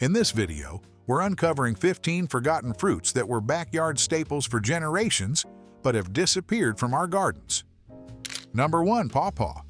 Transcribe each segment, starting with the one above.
In this video, we're uncovering 15 forgotten fruits that were backyard staples for generations but have disappeared from our gardens. Number 1. Pawpaw.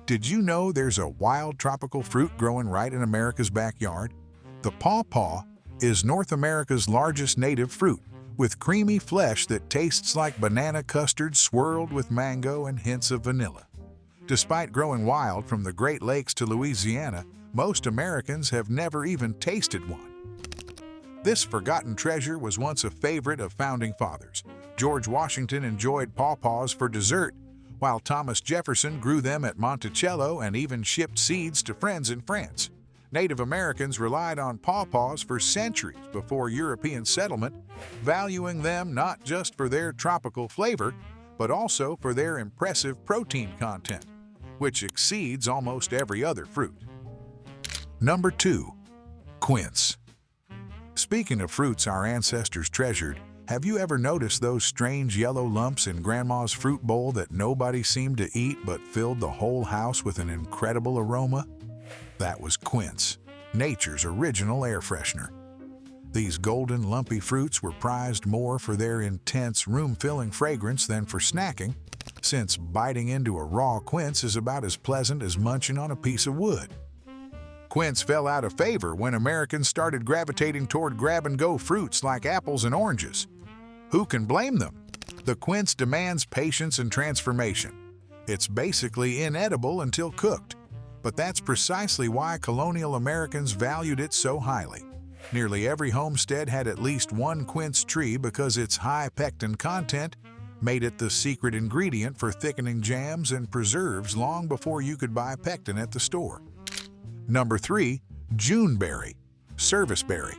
Did you know there's a wild tropical fruit growing right in America's backyard? The pawpaw is North America's largest native fruit, with creamy flesh that tastes like banana custard swirled with mango and hints of vanilla. Despite growing wild from the Great Lakes to Louisiana, most Americans have never even tasted one. This forgotten treasure was once a favorite of founding fathers. George Washington enjoyed pawpaws for dessert, while Thomas Jefferson grew them at Monticello and even shipped seeds to friends in France. Native Americans relied on pawpaws for centuries before European settlement, valuing them not just for their tropical flavor, but also for their impressive protein content, which exceeds almost every other fruit. Number 2. Quince. Speaking of fruits our ancestors treasured, have you ever noticed those strange yellow lumps in Grandma's fruit bowl that nobody seemed to eat but filled the whole house with an incredible aroma? That was quince, nature's original air freshener. These golden, lumpy fruits were prized more for their intense, room-filling fragrance than for snacking, since biting into a raw quince is about as pleasant as munching on a piece of wood. Quince fell out of favor when Americans started gravitating toward grab-and-go fruits like apples and oranges. Who can blame them? The quince demands patience and transformation. It's basically inedible until cooked, but that's precisely why colonial Americans valued it so highly. Nearly every homestead had at least one quince tree because its high pectin content made it the secret ingredient for thickening jams and preserves long before you could buy pectin at the store. Number 3. Juneberry, serviceberry.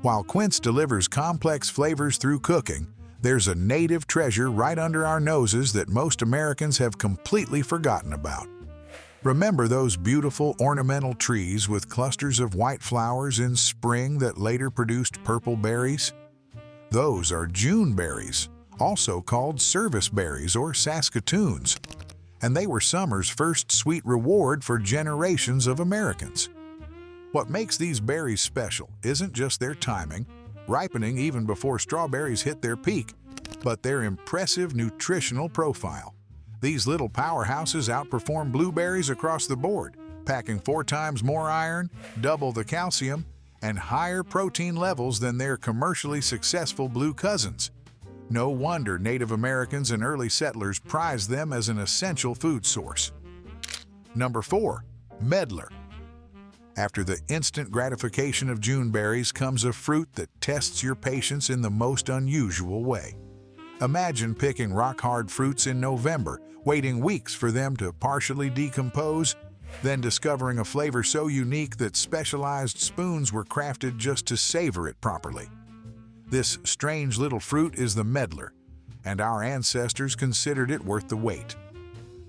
While quince delivers complex flavors through cooking, there's a native treasure right under our noses that most Americans have completely forgotten about. Remember those beautiful ornamental trees with clusters of white flowers in spring that later produced purple berries? Those are Juneberries, also called serviceberries or Saskatoons, and they were summer's first sweet reward for generations of Americans. What makes these berries special isn't just their timing, ripening even before strawberries hit their peak, but their impressive nutritional profile. These little powerhouses outperform blueberries across the board, packing 4 times more iron, double the calcium, and higher protein levels than their commercially successful blue cousins. No wonder Native Americans and early settlers prized them as an essential food source. Number 4. Medlar. After the instant gratification of Juneberries comes a fruit that tests your patience in the most unusual way. Imagine picking rock-hard fruits in November, waiting weeks for them to partially decompose, then discovering a flavor so unique that specialized spoons were crafted just to savor it properly. This strange little fruit is the medlar, and our ancestors considered it worth the wait.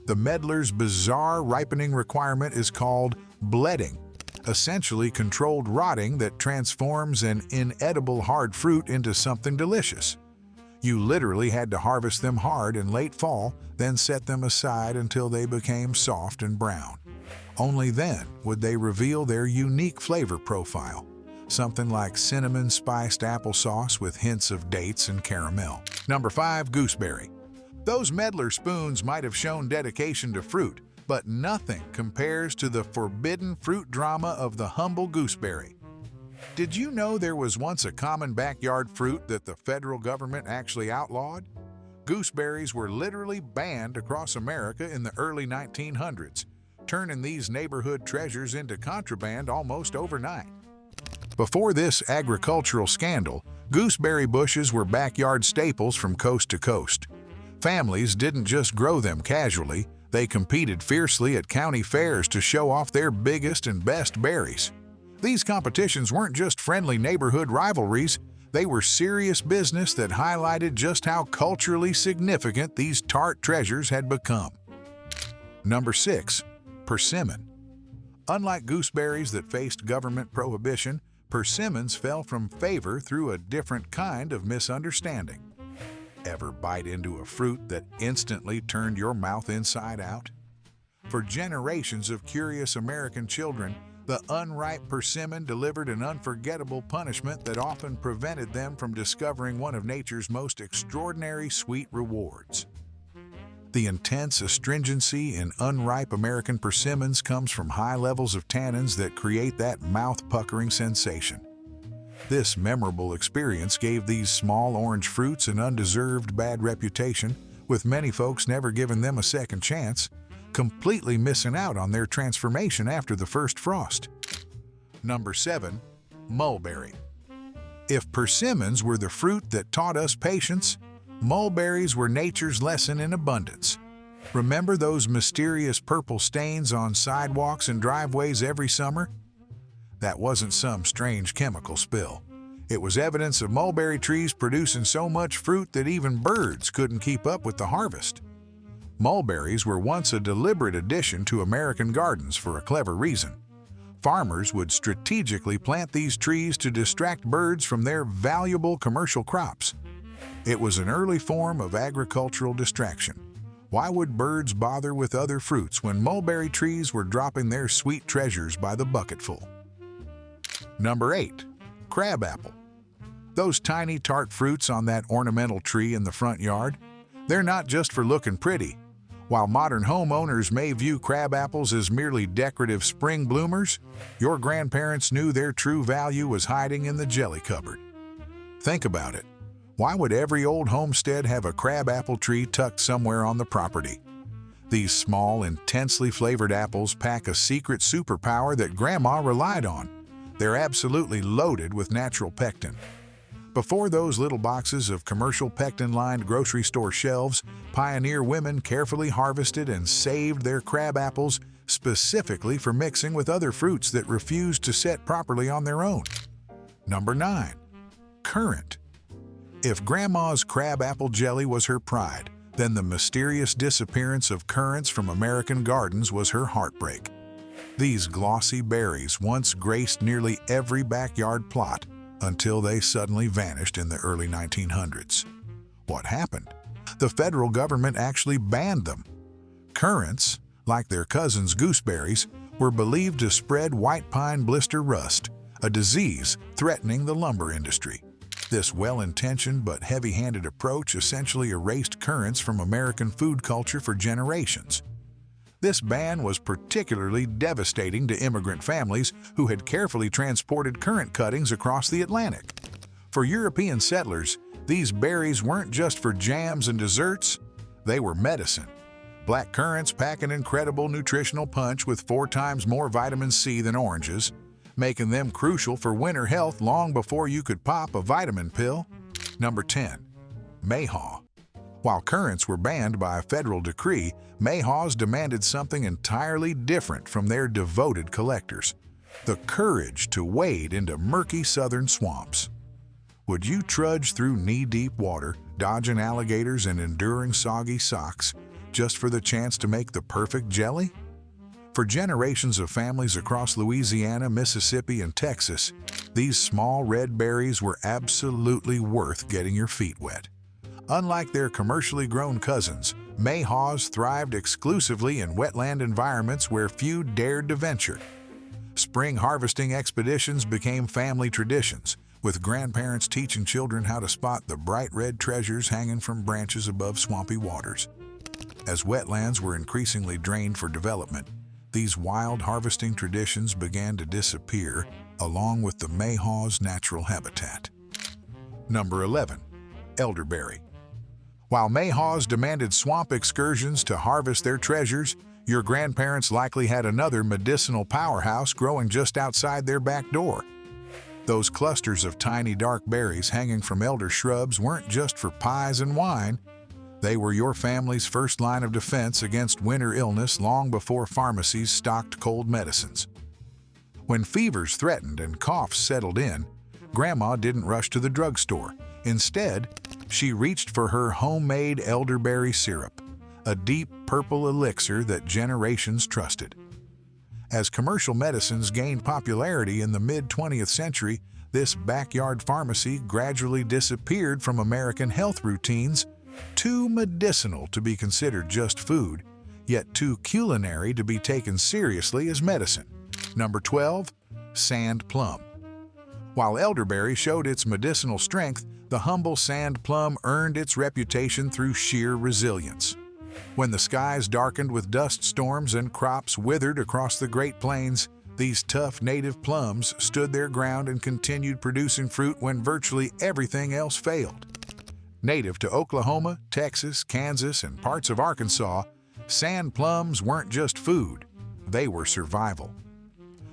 The medlar's bizarre ripening requirement is called bledding, essentially controlled rotting that transforms an inedible hard fruit into something delicious. You literally had to harvest them hard in late fall, then set them aside until they became soft and brown. Only then would they reveal their unique flavor profile, something like cinnamon-spiced applesauce with hints of dates and caramel. Number 5. Gooseberry. Those medlar spoons might have shown dedication to fruit, but nothing compares to the forbidden fruit drama of the humble gooseberry. Did you know there was once a common backyard fruit that the federal government actually outlawed? Gooseberries were literally banned across America in the early 1900s, turning these neighborhood treasures into contraband almost overnight. Before this agricultural scandal, gooseberry bushes were backyard staples from coast to coast. Families didn't just grow them casually, they competed fiercely at county fairs to show off their biggest and best berries. These competitions weren't just friendly neighborhood rivalries, they were serious business that highlighted just how culturally significant these tart treasures had become. Number 6. Persimmon. Unlike gooseberries that faced government prohibition, persimmons fell from favor through a different kind of misunderstanding. Ever bite into a fruit that instantly turned your mouth inside out? For generations of curious American children, The unripe persimmon delivered an unforgettable punishment that often prevented them from discovering one of nature's most extraordinary sweet rewards. The intense astringency in unripe American persimmons comes from high levels of tannins that create that mouth-puckering sensation. This memorable experience gave these small orange fruits an undeserved bad reputation, with many folks never giving them a second chance, completely missing out on their transformation after the first frost. Number 7. Mulberry. If persimmons were the fruit that taught us patience, mulberries were nature's lesson in abundance. Remember those mysterious purple stains on sidewalks and driveways every summer? That wasn't some strange chemical spill. It was evidence of mulberry trees producing so much fruit that even birds couldn't keep up with the harvest. Mulberries were once a deliberate addition to American gardens for a clever reason. Farmers would strategically plant these trees to distract birds from their valuable commercial crops. It was an early form of agricultural distraction. Why would birds bother with other fruits when mulberry trees were dropping their sweet treasures by the bucketful? Number 8. Crabapple. Those tiny tart fruits on that ornamental tree in the front yard, they're not just for looking pretty. While modern homeowners may view crabapples as merely decorative spring bloomers, your grandparents knew their true value was hiding in the jelly cupboard. Think about it. Why would every old homestead have a crabapple tree tucked somewhere on the property? These small, intensely flavored apples pack a secret superpower that Grandma relied on. They're absolutely loaded with natural pectin. Before those little boxes of commercial pectin-lined grocery store shelves, pioneer women carefully harvested and saved their crab apples specifically for mixing with other fruits that refused to set properly on their own. Number 9. Currant. If Grandma's crab apple jelly was her pride, then the mysterious disappearance of currants from American gardens was her heartbreak. These glossy berries once graced nearly every backyard plot, until they suddenly vanished in the early 1900s. What happened? The federal government actually banned them. Currants, like their cousins gooseberries, were believed to spread white pine blister rust, a disease threatening the lumber industry. This well-intentioned but heavy-handed approach essentially erased currants from American food culture for generations. This ban was particularly devastating to immigrant families who had carefully transported currant cuttings across the Atlantic. For European settlers, these berries weren't just for jams and desserts, they were medicine. Black currants pack an incredible nutritional punch with 4 times more vitamin C than oranges, making them crucial for winter health long before you could pop a vitamin pill. Number 10. Mayhaw. While currants were banned by a federal decree, Mayhaws demanded something entirely different from their devoted collectors: the courage to wade into murky southern swamps. Would you trudge through knee-deep water, dodging alligators and enduring soggy socks, just for the chance to make the perfect jelly? For generations of families across Louisiana, Mississippi, and Texas, these small red berries were absolutely worth getting your feet wet. Unlike their commercially grown cousins, Mayhaws thrived exclusively in wetland environments where few dared to venture. Spring harvesting expeditions became family traditions, with grandparents teaching children how to spot the bright red treasures hanging from branches above swampy waters. As wetlands were increasingly drained for development, these wild harvesting traditions began to disappear, along with the Mayhaw's natural habitat. Number 11. Elderberry. While Mayhaws demanded swamp excursions to harvest their treasures, your grandparents likely had another medicinal powerhouse growing just outside their back door. Those clusters of tiny dark berries hanging from elder shrubs weren't just for pies and wine. They were your family's first line of defense against winter illness long before pharmacies stocked cold medicines. When fevers threatened and coughs settled in, Grandma didn't rush to the drugstore. Instead, she reached for her homemade elderberry syrup, a deep purple elixir that generations trusted. As commercial medicines gained popularity in the mid-20th century, this backyard pharmacy gradually disappeared from American health routines, too medicinal to be considered just food, yet too culinary to be taken seriously as medicine. Number 12. Sand plum. While elderberry showed its medicinal strength, the humble sand plum earned its reputation through sheer resilience. When the skies darkened with dust storms and crops withered across the Great Plains, these tough native plums stood their ground and continued producing fruit when virtually everything else failed. Native to Oklahoma, Texas, Kansas, and parts of Arkansas, sand plums weren't just food, they were survival.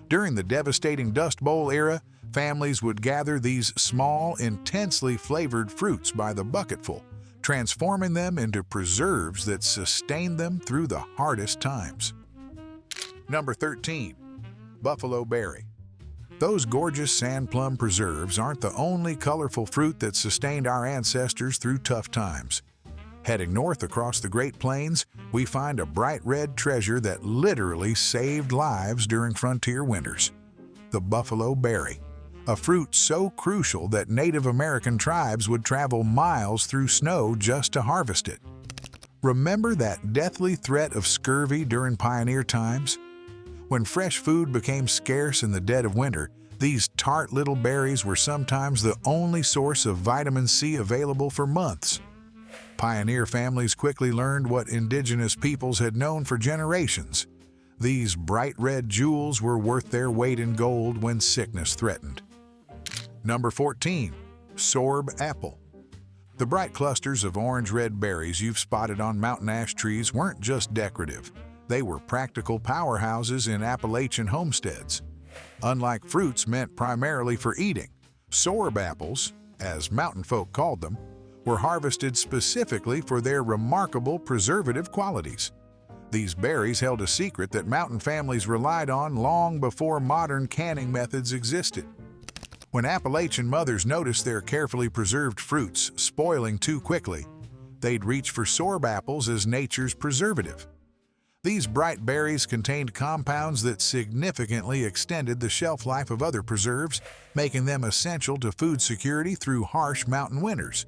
During the devastating Dust Bowl era, families would gather these small, intensely flavored fruits by the bucketful, transforming them into preserves that sustained them through the hardest times. Number 13. Buffalo berry. Those gorgeous sand plum preserves aren't the only colorful fruit that sustained our ancestors through tough times. Heading north across the Great Plains, we find a bright red treasure that literally saved lives during frontier winters: the buffalo berry, a fruit so crucial that Native American tribes would travel miles through snow just to harvest it. Remember that deathly threat of scurvy during pioneer times? When fresh food became scarce in the dead of winter, these tart little berries were sometimes the only source of vitamin C available for months. Pioneer families quickly learned what indigenous peoples had known for generations. These bright red jewels were worth their weight in gold when sickness threatened. Number 14. Sorb apple. The bright clusters of orange-red berries you've spotted on mountain ash trees weren't just decorative. They were practical powerhouses in Appalachian homesteads. Unlike fruits meant primarily for eating, sorb apples, as mountain folk called them, were harvested specifically for their remarkable preservative qualities. These berries held a secret that mountain families relied on long before modern canning methods existed. When Appalachian mothers noticed their carefully preserved fruits spoiling too quickly, they'd reach for sorb apples as nature's preservative. These bright berries contained compounds that significantly extended the shelf life of other preserves, making them essential to food security through harsh mountain winters.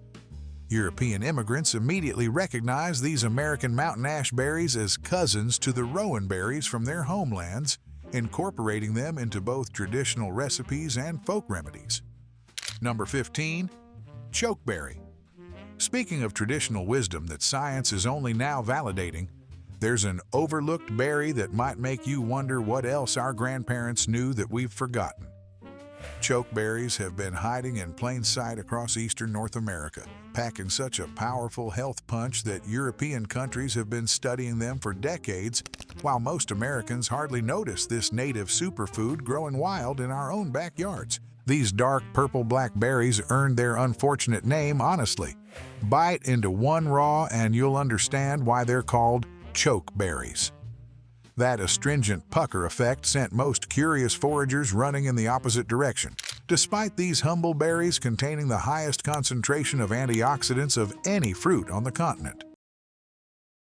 European immigrants immediately recognized these American mountain ash berries as cousins to the rowan berries from their homelands, incorporating them into both traditional recipes and folk remedies. Number 15. Chokeberry. Speaking of traditional wisdom that science is only now validating, there's an overlooked berry that might make you wonder what else our grandparents knew that we've forgotten. Chokeberries have been hiding in plain sight across eastern North America, packing such a powerful health punch that European countries have been studying them for decades, while most Americans hardly notice this native superfood growing wild in our own backyards. These dark purple-black berries earned their unfortunate name honestly. Bite into one raw and you'll understand why they're called chokeberries. That astringent pucker effect sent most curious foragers running in the opposite direction. Despite these humble berries containing the highest concentration of antioxidants of any fruit on the continent.